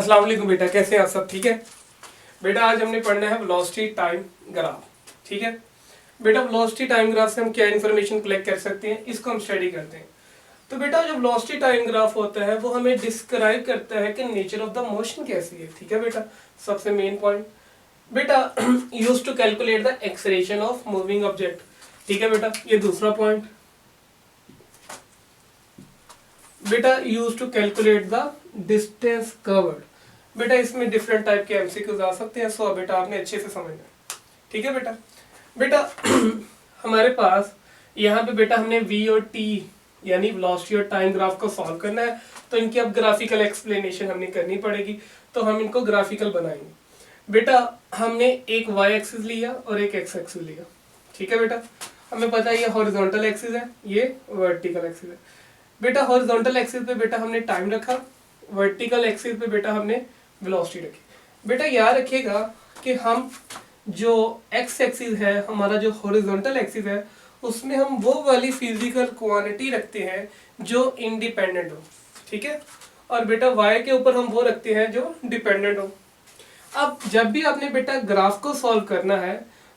अस्सलाम वालेकुम बेटा, कैसे हैं आप सब? ठीक है बेटा, आज हमने पढ़ना है वेलोसिटी टाइम ग्राफ। ठीक है बेटा, वेलोसिटी टाइम ग्राफ से हम क्या इन्फॉर्मेशन कलेक्ट कर सकते हैं, इसको हम स्टडी करते हैं। तो बेटा, जो वेलोसिटी टाइम ग्राफ होता है वो हमें डिस्क्राइब करता है कि नेचर ऑफ द मोशन कैसी है। ठीक है बेटा, सबसे मेन पॉइंट बेटा use to calculate the acceleration of moving object. ठीक है बेटा, ये दूसरा पॉइंट बेटा use to calculate the distance covered. बेटा इसमें डिफरेंट टाइप के एमसीक्यूज आ सकते हैं, सो बेटा आपने अच्छे से समझना है। ठीक है बेटा, बेटा हमारे पास यहाँ पे बेटा हमने v और t यानी वेलोसिटी और टाइम ग्राफ को सॉल्व करना है, तो इनकी अब ग्राफिकल एक्सप्लेनेशन हमने करनी पड़ेगी। तो हम इनको ग्राफिकल बनाएंगे। बेटा हमने एक y एक्सिस लिया और एक x एक्सिस लिया। ठीक है बेटा, हमें पता है ये हॉरिजॉन्टल एक्सिस है, ये वर्टिकल एक्सिस है। बेटा हॉरिजॉन्टल एक्सिस पे बेटा हमने टाइम रखा, वर्टिकल एक्सिस पे बेटा हमने वेलोसिटी रखी। बेटा याद रखिएगा कि हम जो एक्स एक्सिस है, हमारा जो हॉरिजॉन्टल एक्सिस है, उसमें हम वो वाली फिजिकल क्वांटिटी रखते हैं जो इंडिपेंडेंट हो। ठीक है, और बेटा वाई के ऊपर हम वो रखते हैं जो डिपेंडेंट हो। अब जब भी आपने बेटा ग्राफ को सॉल्व करना है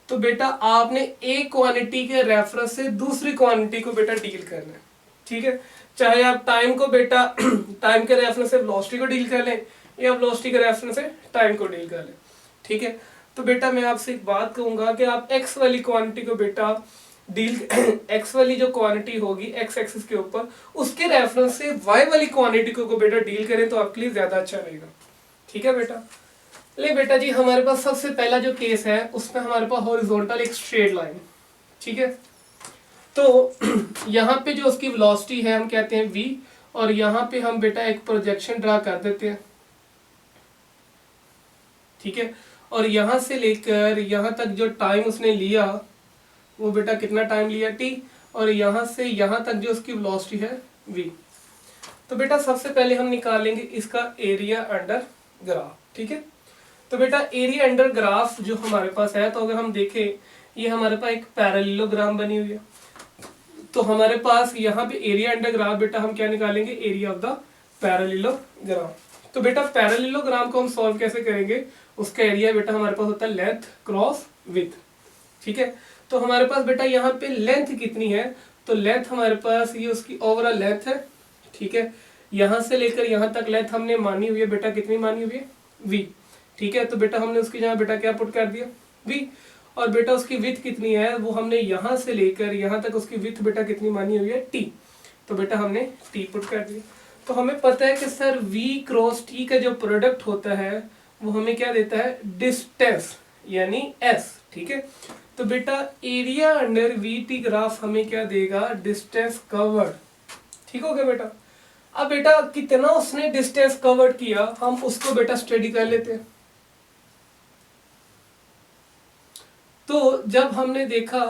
तो बेटा आपने एक क्वांटिटी के रेफरेंस से दूसरी क्वांटिटी को बेटा डील करना है। ठीक है, चाहे आप टाइम को बेटा टाइम के रेफरेंस से वेलोसिटी को डील कर लें या वेलोसिटी के रेफरेंस से टाइम को डील कर लें। ठीक है, तो बेटा मैं आपसे एक बात कहूंगा कि आप एक्स वाली क्वांटिटी को बेटा डील एक्स वाली जो क्वांटिटी होगी एक्स एक्सिस के ऊपर, उसके रेफरेंस से वाई वाली क्वांटिटी को बेटा डील करें तो आपके लिए ज्यादा अच्छा रहेगा। ठीक है बेटा, ले बेटा जी हमारे पास सबसे पहला जो केस है उसमें हमारे पास हॉरिजॉन्टल एक स्ट्रेट लाइन। ठीक है, तो यहाँ पे जो उसकी वेलोसिटी है हम कहते हैं v, और यहाँ पे हम बेटा एक प्रोजेक्शन ड्रा कर देते हैं। ठीक है, और यहाँ से लेकर यहाँ तक जो टाइम उसने लिया वो बेटा कितना टाइम लिया t, और यहाँ से यहाँ तक जो उसकी वेलोसिटी है v। तो बेटा सबसे पहले हम निकालेंगे इसका एरिया अंडर ग्राफ। ठीक है, तो बेटा एरिया अंडर ग्राफ जो हमारे पास है, तो अगर हम देखें ये हमारे पास एक पैरेललोग्राम बनी हुई है, तो हमारे पास यहाँ पे एरिया अंडर ग्राफ बेटा हम क्या निकालेंगे, एरिया ऑफ द पैरेललोग्राम। तो बेटा पैरेललोग्राम को हम सॉल्व कैसे करेंगे, उसका एरिया बेटा हमारे पास होता है लेंथ क्रॉस विड्थ। ठीक है, तो हमारे पास बेटा यहाँ पे लेंथ कितनी है, तो लेंथ हमारे पास ये उसकी ओवरऑल लेंथ है। ठीक है, यहाँ से लेकर यहाँ तक लेंथ हमने मानी हुई है बेटा, कितनी मानी हुई है, v। ठीक है, तो बेटा हमने उसकी जगह बेटा क्या पुट कर दिया, v। और बेटा उसकी विड्थ कितनी है, वो हमने यहाँ से लेकर यहाँ तक उसकी विड्थ बेटा कितनी मानी हुई है, t। तो बेटा हमने t पुट कर दिया। तो हमें पता है कि सर v क्रॉस t का जो प्रोडक्ट होता है वो हमें क्या देता है, डिस्टेंस यानी s। ठीक है, तो बेटा एरिया अंडर vt ग्राफ हमें क्या देगा, डिस्टेंस कवर्ड। ठीक हो गया बेटा। अब बेटा कितना उसने डिस्टेंस कवर्ड किया हम उसको बेटा स्टडी कर लेते हैं। तो जब हमने देखा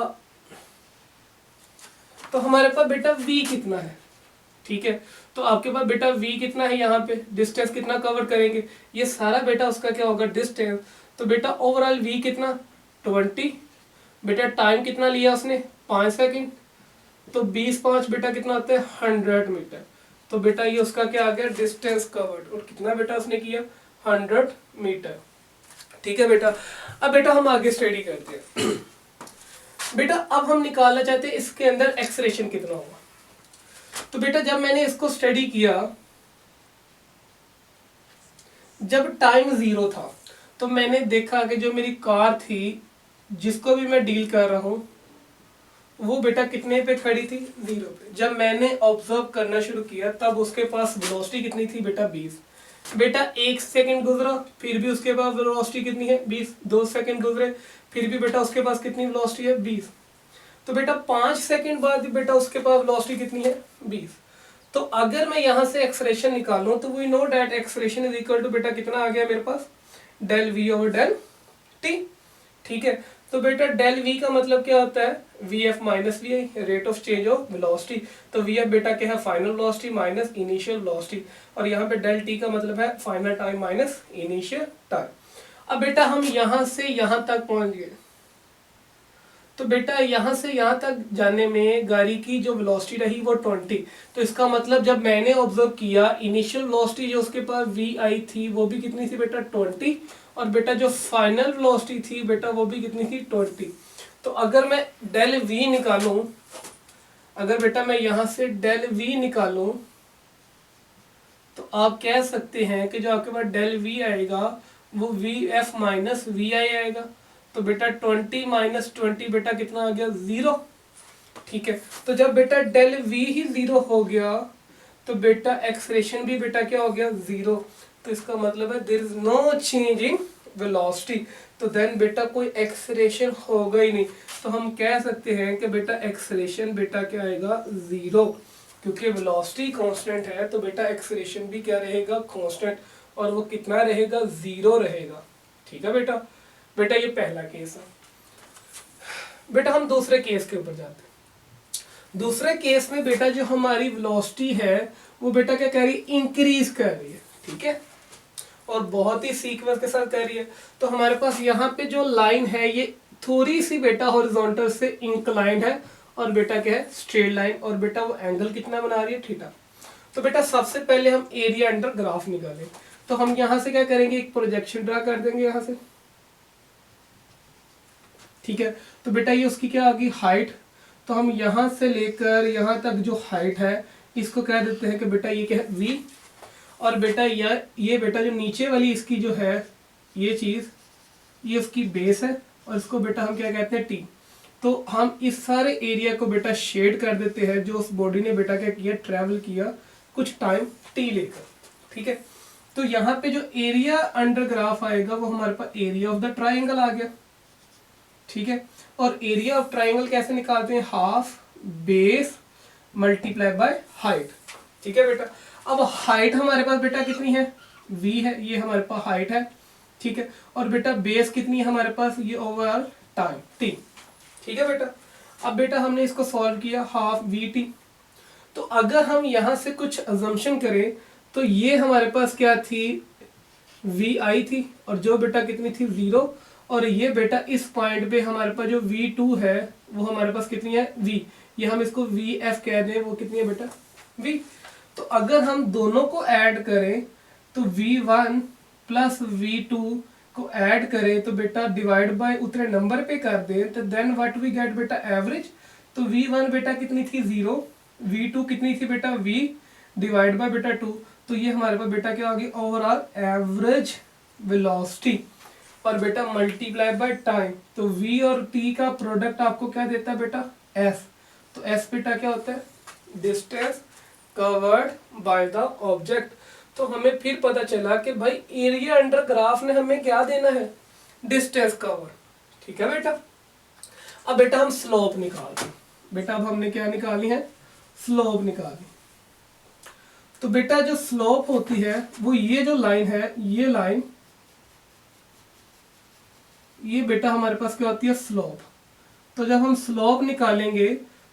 तो हमारे पास बेटा v कितना है। ठीक है, तो आपके पास बेटा v कितना है, यहाँ पे डिस्टेंस कितना कवर करेंगे, ये सारा बेटा उसका क्या होगा, डिस्टेंस। तो बेटा ओवरऑल v कितना 20, बेटा टाइम कितना लिया उसने 5 सेकंड, तो 20×5 बेटा कितना होता है 100 मीटर। तो बेटा ये उसका क्या आ गया, डिस्टेंस कवर्ड। और कितना बेटा उसने किया 100 मीटर। ठीक है बेटा, अब बेटा हम आगे स्टडी करते हैं। बेटा अब हम निकालना चाहते हैं इसके अंदर एक्सेलरेशन कितना होगा। तो बेटा जब मैंने इसको स्टडी किया, जब टाइम 0 था तो मैंने देखा कि जो मेरी कार थी जिसको भी मैं डील कर रहा हूं वो बेटा कितने पे खड़ी थी, 0 पे। जब मैंने ऑब्जर्व करना शुरू किया तब उसके पास वेलोसिटी कितनी थी बेटा 20। बेटा 1 सेकंड गुजरा फिर भी उसके पास वेलोसिटी कितनी है 20। 2 सेकंड गुजरे फिर भी बेटा उसके पास कितनी वेलोसिटी है 20। तो बेटा 5 सेकंड बाद बेटा उसके पास वेलोसिटी कितनी है 20। तो अगर मैं यहाँ से एक्सेलरेशन निकालूं तो we know that acceleration is equal to बेटा कितना आ गया मेरे पास, del v over del t। ठीक है, तो बेटा डेल v का मतलब क्या होता है, vf minus vi, rate of change of velocity. तो vf बेटा क्या है, final velocity minus initial velocity, और यहाँ पे डेल t का मतलब है final time minus initial time. अब बेटा हम यहाँ से यहाँ तक पहुंच गए, तो बेटा यहाँ से यहाँ तक जाने में गाड़ी की जो वेलोसिटी रही वो 20। तो इसका मतलब जब मैंने ऑब्जर्व किया इनिशियल वेलोसिटी जो उसके पास वी आई थी वो भी कितनी थी बेटा 20, और बेटा जो फाइनल वेलोसिटी थी बेटा वो भी कितनी थी 20। तो अगर मैं डेल वी निकालूं, अगर बेटा मैं यहाँ से डेल वी निकालूं तो आप कह सकते हैं कि जो आपके पास डेल वी आएगा वो वी एफ माइनस वी आई आएगा। तो बेटा 20 माइनस 20 बेटा कितना आ गया 0। ठीक है, तो जब बेटा डेल वी ही 0 हो गया तो बेटा एक्सलेरेशन भी बेटा क्या हो गया 0। तो इसका मतलब है there is no change in velocity. तो देन बेटा कोई एक्सलेरेशन होगा ही नहीं। तो हम कह सकते हैं कि बेटा एक्सलेरेशन बेटा क्या आएगा 0, क्योंकि वेलोसिटी कांस्टेंट है तो बेटा एक्सलेरेशन भी क्या रहेगा कांस्टेंट, और वो कितना रहेगा 0 रहेगा। ठीक है बेटा, बेटा ये पहला केस है। बेटा हम दूसरे केस के ऊपर जाते हैं। दूसरे केस में बेटा जो हमारी वेलोसिटी है वो बेटा क्या कर रही है इंक्रीज कर रही है। ठीक है, और बहुत ही सीक्वेंस के साथ कर रही है। तो हमारे पास यहाँ पे जो लाइन है ये थोड़ी सी बेटा हॉरिजॉन्टल से इंक्लाइंड है, और बेटा क्या है स्ट्रेट लाइन, और बेटा वो एंगल कितना बना रही है थीटा। तो बेटा सबसे पहले हम एरिया अंडर ग्राफ निकालें। तो हम यहाँ से क्या करेंगे एक प्रोजेक्शन ड्रा कर देंगे यहाँ से। ठीक है, तो बेटा ये उसकी क्या आ गई हाइट। तो हम यहाँ से लेकर यहाँ तक जो हाइट है इसको कह देते हैं कि बेटा ये क्या है v। और बेटा ये बेटा जो नीचे वाली इसकी जो है ये चीज ये उसकी बेस है, और इसको बेटा हम क्या कहते हैं t। तो हम इस सारे एरिया को बेटा शेड कर देते हैं जो उस बॉडी ने बेटा क्या किया ट्रेवल किया कुछ टाइम t लेकर। ठीक है, तो यहाँ पे जो एरिया अंडर ग्राफ आएगा वो हमारे पास एरिया ऑफ द ट्राइंगल आ गया। ठीक है, और एरिया ऑफ ट्राइंगल कैसे निकालते हैं half base multiply by height. ठीक है बेटा, अब हाइट हमारे पास बेटा कितनी है v है, ये हमारे पास हाइट है। ठीक है, और बेटा बेस कितनी है हमारे पास ये ओवरऑल टाइम t। ठीक है बेटा, अब बेटा हमने इसको सॉल्व किया हाफ वी टी। तो अगर हम यहाँ से कुछ अजम्पशन करें तो ये हमारे पास क्या थी वी आई थी, और जो बेटा कितनी थी 0, और ये बेटा इस पॉइंट पे हमारे पास जो v2 है वो हमारे पास कितनी है v, ये हम इसको vf कह दें वो कितनी है बेटा v। तो अगर हम दोनों को ऐड करें तो v1 प्लस v2 को ऐड करें तो बेटा डिवाइड बाय उतने नंबर पे कर दें तो देन व्हाट वी गेट बेटा एवरेज। तो v1 बेटा कितनी थी 0, v2 कितनी थी बेटा v डिवाइड बाय बेटा 2। तो ये हमारे पास बेटा क्या होगी ओवरऑल एवरेज वेलोसिटी, और बेटा मल्टीप्लाई बाय टाइम। तो v और t का प्रोडक्ट आपको क्या देता है बेटा s। तो s बेटा क्या होता है distance covered by the object. तो हमें फिर पता चला कि भाई एरिया अंडर ग्राफ ने हमें क्या देना है डिस्टेंस कवर। ठीक है बेटा, अब बेटा हम स्लोप निकालते हैं। बेटा अब हमने क्या निकाली है स्लोप निकाली। तो बेटा जो स्लोप होती है वो ये जो लाइन है ये लाइन ये बेटा हमारे पास क्या होती है स्लोप। तो जब हम स्लोप निकालेंगे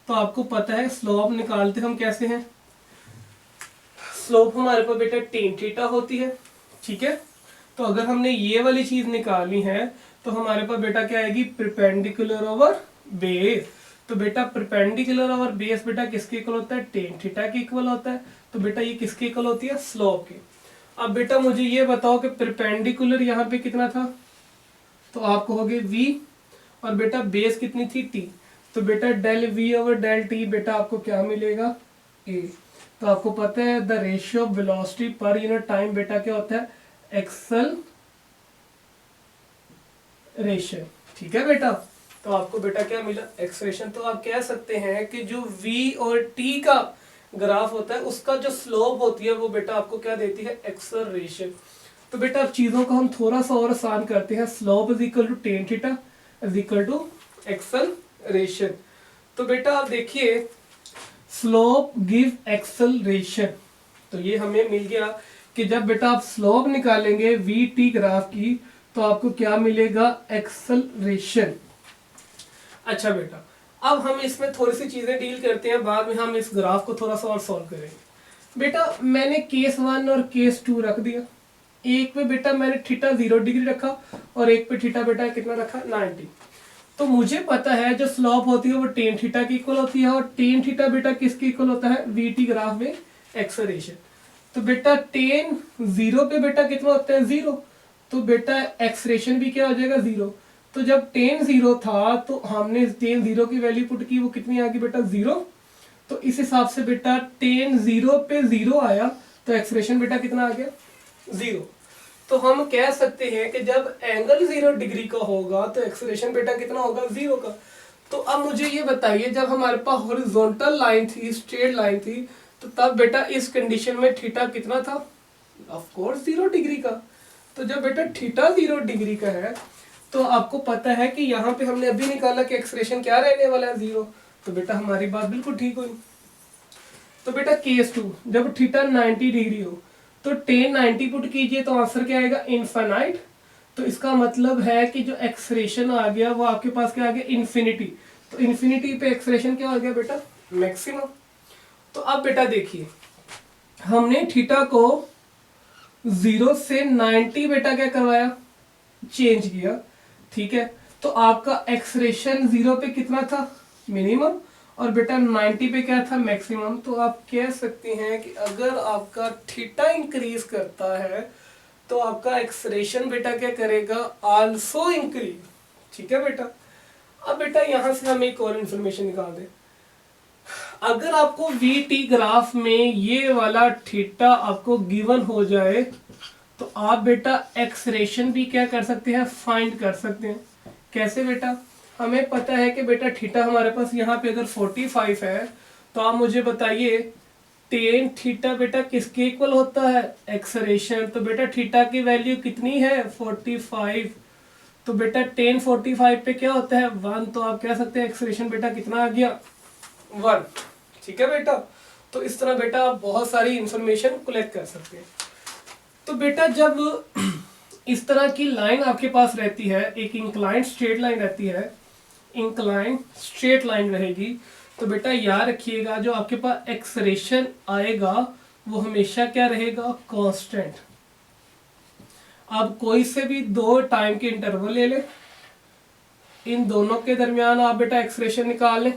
तो आपको पता है स्लोप निकालते हम कैसे हैं, स्लोप हमारे पास बेटा टेन थीटा होती है। ठीक है, तो अगर हमने ये वाली चीज निकालनी है तो हमारे पास बेटा क्या आएगी परपेंडिकुलर ओवर बेस। तो बेटा परपेंडिकुलर ओवर बेस बेटा किसके इक्वल होता है टेन थीटा के इक्वल होता है। तो बेटा ये किसके इक्वल होती है स्लोप की। अब बेटा मुझे ये बताओ कि परपेंडिकुलर यहाँ पे कितना था, तो आप कहोगे v, और बेटा बेस कितनी थी t। तो बेटा del v over del t बेटा आपको क्या मिलेगा a। तो आपको पता है the ratio of velocity per unit time बेटा क्या होता है एक्सेलरेशन। ठीक है बेटा, तो आपको बेटा क्या मिला एक्सेलरेशन। तो आप कह सकते हैं कि जो v और t का ग्राफ होता है उसका जो स्लोप होती है वो बेटा आपको क्या देती है एक्सेलरेशन। तो बेटा अब चीजों को हम थोड़ा सा और आसान करते हैं। Slope is equal to tan theta is equal to acceleration. तो बेटा आप देखिए स्लोप गिव एक्सेलरेशन। तो ये हमें मिल गया कि जब बेटा आप स्लोप निकालेंगे वी टी ग्राफ की तो आपको क्या मिलेगा एक्सेलरेशन। अच्छा बेटा, अब हम इसमें थोड़ी सी चीजें डील करते हैं, बाद में हम इस ग्राफ को थोड़ा सा और सॉल्व करेंगे। बेटा मैंने केस 1 और केस 2 रख दिया। एक पे बेटा मैंने थीटा 0 डिग्री रखा और एक पे थीटा बेटा कितना रखा 90। तो मुझे पता है जो स्लोप होती है वो टेन थीटा की इक्वल होती है, और टेन थीटा बेटा किसके इक्वल होता है, वीटी ग्राफ में एक्सेलरेशन। तो बेटा टेन जीरो पे बेटा कितना होता है, जीरो, तो बेटा एक्सेलरेशन भी क्या हो जाएगा, जीरो। तो जब टेन जीरो था तो हमने टेन जीरो की वैल्यू पुट की, वो कितनी आ गई बेटा, जीरो। तो इस हिसाब से बेटा टेन जीरो पे जीरो आया तो एक्सेलरेशन बेटा कितना आ गया, जीरो। तो हम कह सकते हैं कि जब एंगल 0 डिग्री का होगा तो एक्सेलरेशन बेटा कितना होगा, जीरो का। तो अब मुझे ये बताइए, जब हमारे पास हॉरिजॉन्टल लाइन थी, स्ट्रेट लाइन थी, तो तब बेटा इस कंडीशन में थीटा कितना था, ऑफ कोर्स 0 डिग्री का। तो जब बेटा थीटा 0 डिग्री का है तो आपको पता है कि यहाँ पे हमने अभी निकाला कि एक्सेलरेशन क्या रहने वाला है, 0। तो बेटा हमारी बात बिल्कुल ठीक हुई। तो बेटा केस 2, जब थीटा 90 डिग्री हो तो टेन 90 पुट कीजिए तो आंसर क्या आएगा, इनफाइनाइट। तो इसका मतलब है कि जो एक्सेलरेशन आ गया वो आपके पास क्या आ गया, इन्फिनिटी। तो इन्फिनिटी पे एक्सेलरेशन क्या आ गया बेटा, मैक्सिमम। तो अब बेटा देखिए, हमने थीटा को 0 से 90 बेटा क्या करवाया, चेंज किया, ठीक है। तो आपका एक्सेलरेशन 0 पे कितना था, मिनिमम, और बेटा 90 पे क्या था, मैक्सिमम। तो आप कह सकते हैं कि अगर आपका थीटा इंक्रीज करता है तो आपका एक्सेलरेशन बेटा क्या करेगा, आल्सो इंक्रीज, ठीक है बेटा। अब बेटा यहां से हम एक और इंफॉर्मेशन निकाल दें। अगर आपको वी टी ग्राफ में ये वाला थीटा आपको गिवन हो जाए तो आप बेटा एक्सेलरेशन भी क्या कर सकते हैं, फाइंड कर सकते हैं। कैसे बेटा, हमें पता है कि बेटा थीटा हमारे पास यहाँ पे अगर 45 है तो आप मुझे बताइए टेन थीटा बेटा किसके इक्वल होता है, एक्सेलरेशन। तो बेटा थीटा की वैल्यू कितनी है, 45। तो बेटा टेन 45 पे क्या होता है, 1। तो आप कह सकते हैं एक्सेलरेशन बेटा कितना आ गया, 1, ठीक है बेटा। तो इस तरह बेटा आप बहुत सारी इंफॉर्मेशन कलेक्ट कर सकते हैं। तो बेटा जब इस तरह की लाइन आपके पास रहती है, एक इंक्लाइंड स्ट्रेट लाइन रहती है, इंक्लाइंड स्ट्रेट लाइन रहेगी, तो बेटा याद रखिएगा जो आपके पास एक्सेलरेशन आएगा वो हमेशा क्या रहेगा, कांस्टेंट। अब कोई से भी दो टाइम के इंटरवल ले ले, इन दोनों के दरमियान आप बेटा एक्सेलरेशन निकाल लें,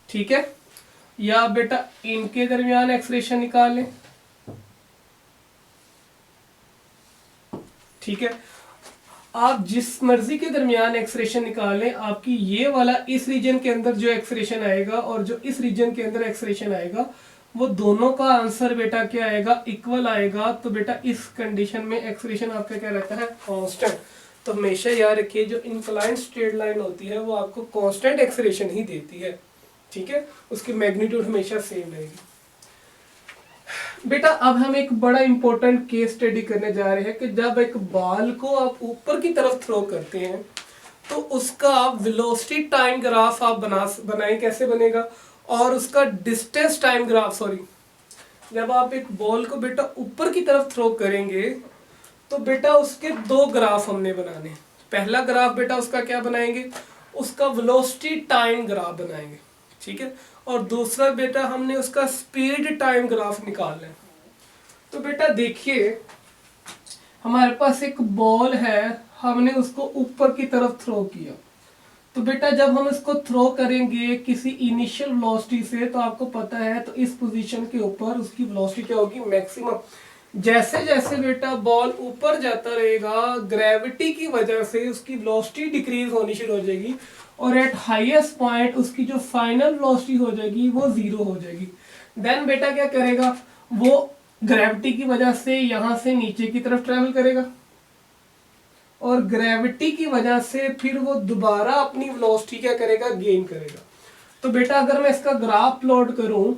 ठीक है, या बेटा इनके दरमियान एक्सेलरेशन निकाल लें, ठीक है। आप जिस मर्जी के दरमियान एक्सेलरेशन निकाल लें, आपकी ये वाला इस रीजन के अंदर जो एक्सेलरेशन आएगा और जो इस रीजन के अंदर एक्सेलरेशन आएगा वो दोनों का आंसर बेटा क्या आएगा, इक्वल आएगा। तो बेटा इस कंडीशन में एक्सेलरेशन आपका क्या रहता है, कांस्टेंट। तो हमेशा याद रखिए जो इंक्लाइंड स्ट्रेट लाइन होती है वो आपको कांस्टेंट एक्सेलरेशन ही देती है, ठीक है, उसकी मैग्नीट्यूड हमेशा सेम रहेगी। बेटा अब हम एक बड़ा इंपॉर्टेंट केस स्टडी करने जा रहे हैं कि जब एक बॉल को आप ऊपर की तरफ थ्रो करते हैं तो उसका वेलोसिटी टाइम ग्राफ आप बनाएं, कैसे बनेगा, और उसका डिस्टेंस टाइम ग्राफ, सॉरी, जब आप एक बॉल को बेटा ऊपर की तरफ थ्रो करेंगे तो बेटा उसके दो ग्राफ हमने बनाने। पहला ग्राफ बेटा उसका क्या बनाएंगे, उसका वेलोसिटी टाइम ग्राफ बनाएंगे, ठीक है, और दूसरा बेटा हमने उसका स्पीड टाइम ग्राफ निकालना है। तो बेटा देखिए हमारे पास एक बॉल है, हमने उसको ऊपर की तरफ थ्रो किया, तो बेटा जब हम इसको थ्रो करेंगे किसी इनिशियल वेलोसिटी से तो आपको पता है तो इस पोजीशन के ऊपर उसकी वेलोसिटी क्या होगी, मैक्सिमम। जैसे जैसे बेटा बॉल ऊपर जाता रहेगा ग्रेविटी की वजह से उसकी वेलोसिटी डिक्रीज होनी शुरू हो जाएगी और एट हाईएस्ट पॉइंट उसकी जो फाइनल वेलोसिटी हो जाएगी वो 0 हो जाएगी। देन बेटा क्या करेगा, वो ग्रेविटी की वजह से यहां से नीचे की तरफ ट्रेवल करेगा और ग्रेविटी की वजह से फिर वो दोबारा अपनी वेलोसिटी क्या करेगा, गेन करेगा। तो बेटा अगर मैं इसका ग्राफ प्लॉट करूं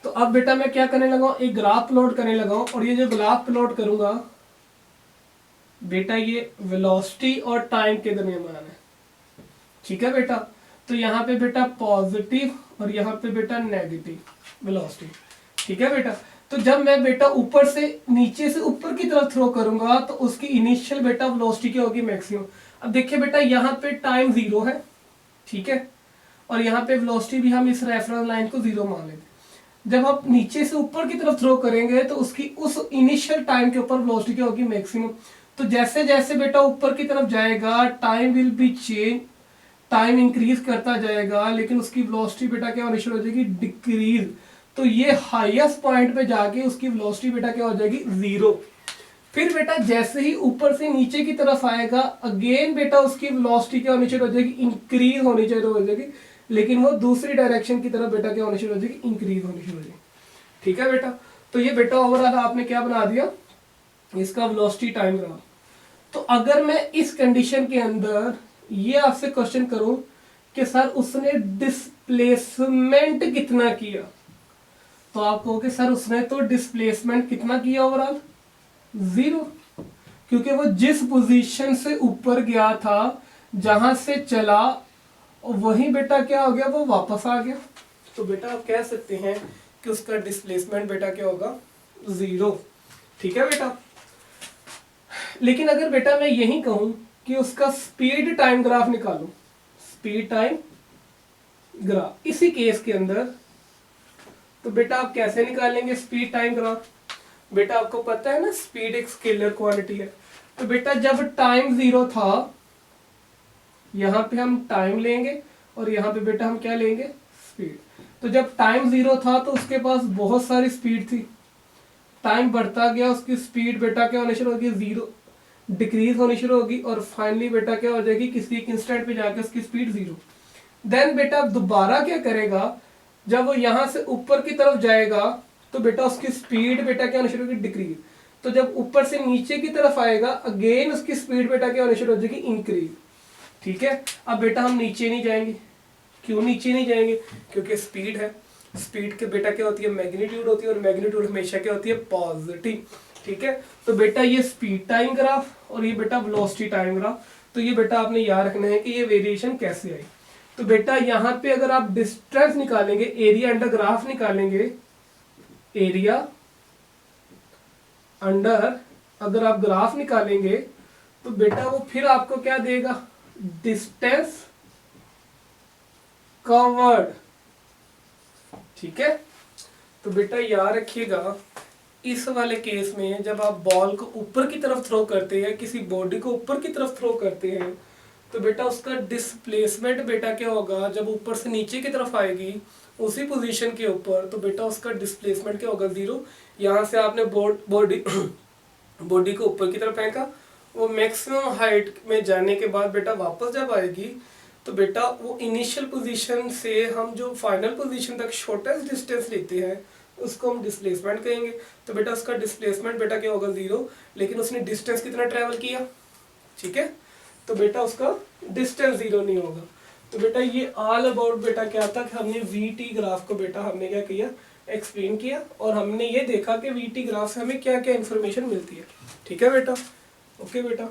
तो अब बेटा मैं क्या करने लगा हूं, एक ग्राफ प्लॉट करने लगा हूं, और ये जो ग्राफ प्लॉट करूंगा बेटा ये वेलोसिटी और टाइम के दरमियान है, ठीक है बेटा। तो यहाँ पे बेटा पॉजिटिव और यहाँ पे बेटा नेगेटिव वेलोसिटी, ठीक है बेटा। तो जब मैं बेटा ऊपर से नीचे से ऊपर की तरफ थ्रो करूंगा तो उसकी इनिशियल बेटा वेलोसिटी क्या होगी, मैक्सिमम। अब देखिए बेटा यहाँ पे टाइम 0 है, ठीक है, और यहाँ पे वेलोसिटी भी हम इस रेफरेंस लाइन को 0 मान लेते। जब आप नीचे से ऊपर की तरफ थ्रो करेंगे तो उसकी उस इनिशियल टाइम के ऊपर वेलोसिटी क्या होगी, मैक्सिमम। तो जैसे जैसे बेटा ऊपर की तरफ जाएगा time will be change, time increase करता जाएगा, लेकिन उसकी वेलोसिटी बेटा क्या होनी शुरू हो जाएगी, डिक्रीज। तो ये हाईएस्ट पॉइंट पे जाके उसकी वेलोसिटी बेटा क्या हो जाएगी, जीरो। फिर बेटा जैसे ही ऊपर से नीचे की तरफ आएगा अगेन बेटा उसकी वेलोसिटी क्या होनी शुरू हो जाएगी, इंक्रीज होनी शुरू हो जाएगी, लेकिन वो दूसरी डायरेक्शन की तरफ बेटा क्या होनी शुरू हो जाएगी, इंक्रीज होनी शुरू हो जाएगी। ठीक है बेटा, तो ये बेटा ओवरऑल आपने क्या बना दिया, इसका वेलोसिटी टाइम ग्राफ। तो अगर मैं इस कंडीशन के अंदर ये आपसे क्वेश्चन करूं कि सर उसने डिस्प्लेसमेंट कितना किया, तो आप कहोगे सर उसने तो डिस्प्लेसमेंट कितना किया ओवरऑल, जीरो, क्योंकि वो जिस पोजीशन से ऊपर गया था, जहां से चला, वही बेटा क्या हो गया, वो वापस आ गया। तो बेटा आप कह सकते हैं कि उसका डिस्प्लेसमेंट बेटा क्या होगा, जीरो। ठीक है बेटा, लेकिन अगर बेटा मैं यही कहूं कि उसका स्पीड टाइम ग्राफ निकालो, स्पीड टाइम ग्राफ इसी केस के अंदर, तो बेटा आप कैसे निकालेंगे स्पीड टाइम ग्राफ। बेटा आपको पता है ना स्पीड एक स्केलर क्वांटिटी है। तो बेटा जब टाइम जीरो था, यहां पे हम टाइम लेंगे और यहां पे बेटा हम क्या लेंगे, स्पीड। तो जब टाइम जीरो था तो उसके पास बहुत सारी स्पीड थी, टाइम बढ़ता गया उसकी स्पीड बेटा क्या होनी शुरू होगी, जीरो, डिक्रीज होनी शुरू होगी, और फाइनली बेटा क्या हो जाएगी, किसी एक इंस्टेंट पे जाके उसकी स्पीड जीरो। देन बेटा दोबारा क्या करेगा, जब वो यहां से ऊपर की तरफ जाएगा तो बेटा उसकी स्पीड बेटा क्या होनी शुरू होगी, डिक्रीज। तो जब ऊपर से नीचे की तरफ आएगा अगेन उसकी स्पीड बेटा क्या होनी शुरू हो जाएगी, इंक्रीज। ठीक है, अब बेटा हम नीचे नहीं जाएंगे। क्यों नीचे नहीं जाएंगे, क्योंकि स्पीड है, स्पीड के बेटा क्या होती है, मैग्नीट्यूड होती है, और मैग्नीट्यूड हमेशा क्या होती है, पॉजिटिव। ठीक है, तो बेटा ये स्पीड टाइम ग्राफ और ये बेटा वेलोसिटी टाइम ग्राफ। तो ये बेटा आपने याद रखना है कि ये वेरिएशन कैसे आई। तो बेटा यहाँ पे अगर आप डिस्टेंस निकालेंगे, एरिया अंडर ग्राफ निकालेंगे, एरिया अंडर अगर आप ग्राफ निकालेंगे तो बेटा वो फिर आपको क्या देगा, डिस्टेंस कवर्ड। ठीक है, तो बेटा याद रखिएगा इस वाले केस में जब आप बॉल को ऊपर की तरफ थ्रो करते हैं, किसी बॉडी को ऊपर की तरफ थ्रो करते हैं, तो बेटा उसका डिस्प्लेसमेंट बेटा क्या होगा, जब ऊपर से नीचे की तरफ आएगी उसी पोजीशन के ऊपर, तो बेटा उसका डिस्प्लेसमेंट क्या होगा, जीरो। यहाँ से आपने बॉडी बॉडी को ऊपर की तरफ फेंका, वो मैक्सिमम हाइट में जाने के बाद बेटा वापस जब आएगी तो बेटा वो इनिशियल पोजीशन से हम जो फाइनल पोजीशन तक शॉर्टेस्ट डिस्टेंस लेते हैं उसको हम डिस्प्लेसमेंट कहेंगे। तो बेटा उसका डिस्प्लेसमेंट बेटा क्या होगा, जीरो, लेकिन उसने डिस्टेंस कितना ट्रेवल किया। ठीक है, तो बेटा उसका डिस्टेंस जीरो नहीं होगा। तो बेटा ये ऑल अबाउट बेटा क्या था कि हमने वीटी ग्राफ को बेटा हमने क्या किया, एक्सप्लेन किया, और हमने ये देखा कि वीटी ग्राफ से हमें क्या क्या इन्फॉर्मेशन मिलती है। ठीक है बेटा, ओके बेटा।